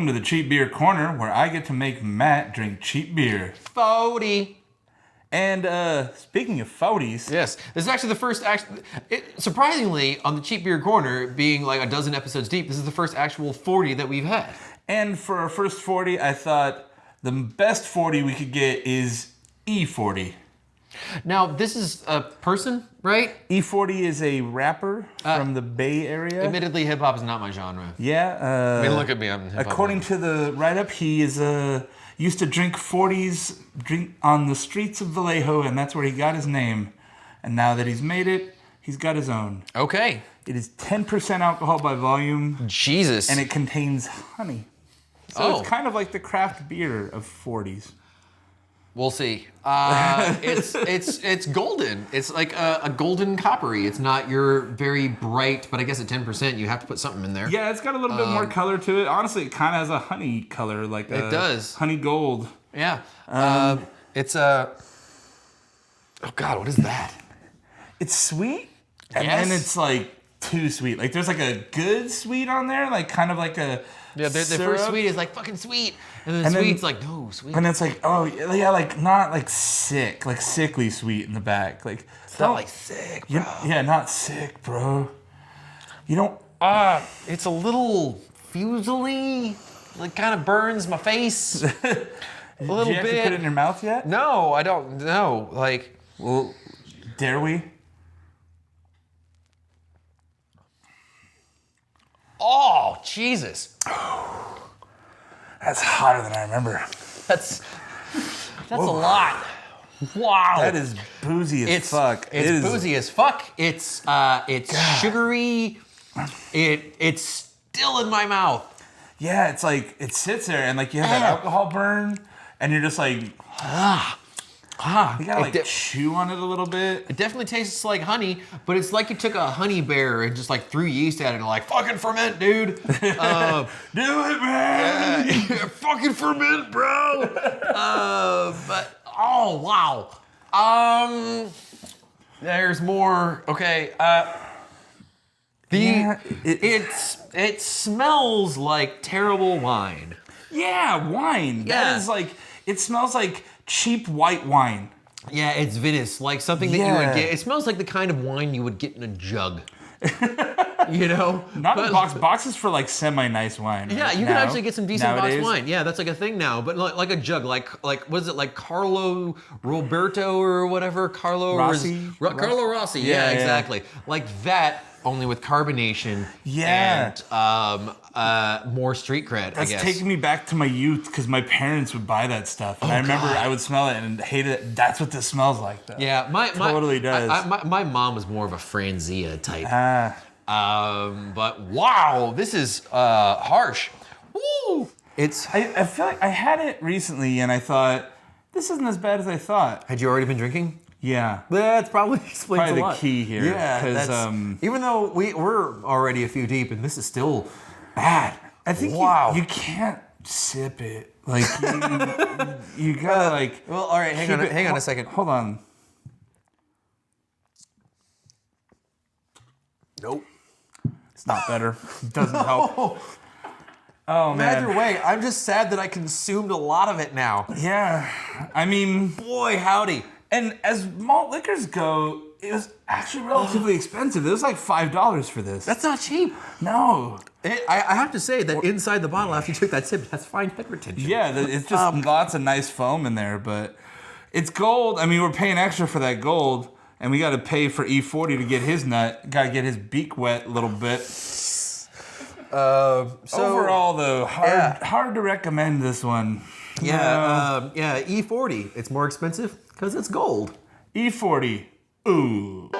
welcome to the Cheap Beer Corner, where I get to make Matt drink cheap beer. 40. And speaking of 40s... Yes, this is actually the first... surprisingly, on the Cheap Beer Corner, being like a dozen episodes deep, this is the first actual 40 that we've had. And for our first 40, I thought the best 40 we could get is E-40. Now, this is a person, right? E-40 is a rapper from the Bay Area. Admittedly, hip-hop is not my genre. Yeah. I mean, look at me, I'm hip-hop. According to the write-up, he is used to drink 40s on the streets of Vallejo, and that's where he got his name. And now that he's made it, he's got his own. Okay. It is 10% alcohol by volume. Jesus. And it contains honey. So it's kind of like the craft beer of 40s. We'll see. It's golden. It's like a golden coppery. It's not your very bright, but I guess at 10% you have to put something in there. Yeah, it's got a little bit more color to it. Honestly, it kind of has a honey color, like it does. Honey gold. Yeah. It's a. Oh God, what is that? It's sweet, and then it's like too sweet. Like there's like a good sweet on there, like kind of like a. Yeah, the first sweet is like fucking sweet, and then the sweet's like no sweet. And it's like like not like sick, like sickly sweet in the back. Like it's not like sick, bro. Yeah, not sick, bro. You don't. It's a little fusily, like kind of burns my face. A little Did you actually put it in your mouth yet? No, I don't know. Like, well, dare we? Oh, Jesus. That's hotter than I remember. That's a lot. Wow. That is boozy as fuck. It's boozy as fuck. It's sugary. It's still in my mouth. Yeah, it's like it sits there and like you have that alcohol burn and you're just like you gotta like chew on it a little bit. It definitely tastes like honey, but it's like you took a honey bear and just like threw yeast at it and like, fucking ferment, dude. Do it, man. Fucking ferment, bro. But oh wow. There's more. Okay. It smells like terrible wine. Yeah, wine. Yeah. That is like it smells like cheap white wine. Yeah, it's Venice, like something that you would get. It smells like the kind of wine you would get in a jug. You know? Not in boxes for like semi-nice wine. Yeah, you can actually get some decent box wine. Yeah, that's like a thing now. But like a jug, like what is it, like Carlo Roberto or whatever? Carlo Rossi? Carlo Rossi, yeah, exactly. Like that, only with carbonation and more street cred, I guess. That's taking me back to my youth because my parents would buy that stuff. And I remember I would smell it and hate it. That's what this smells like, though. Yeah, totally does. My mom was more of a Franzia type. But wow, this is harsh. Woo! I feel like I had it recently and I thought, this isn't as bad as I thought. Had you already been drinking? Yeah. That's probably explains the a lot. key here. Yeah, because even though we're already a few deep and this is still bad. I think you can't sip it. Like you gotta like. Well, all right, hang on a second. Hold on. Nope. It's not better. It doesn't help. Oh man. Either way, I'm just sad that I consumed a lot of it now. Yeah. I mean, boy, howdy. And as malt liquors go, it was actually relatively expensive. It was like $5 for this. That's not cheap. No. I have to say that inside the bottle, after you took that sip, that's fine head retention. Yeah, it's just lots of nice foam in there, but it's gold. I mean, we're paying extra for that gold, and we got to pay for E-40 to get his nut. Got to get his beak wet a little bit. So overall, though, hard to recommend this one. Yeah, E-40. It's more expensive because it's gold. E-40. Ooh.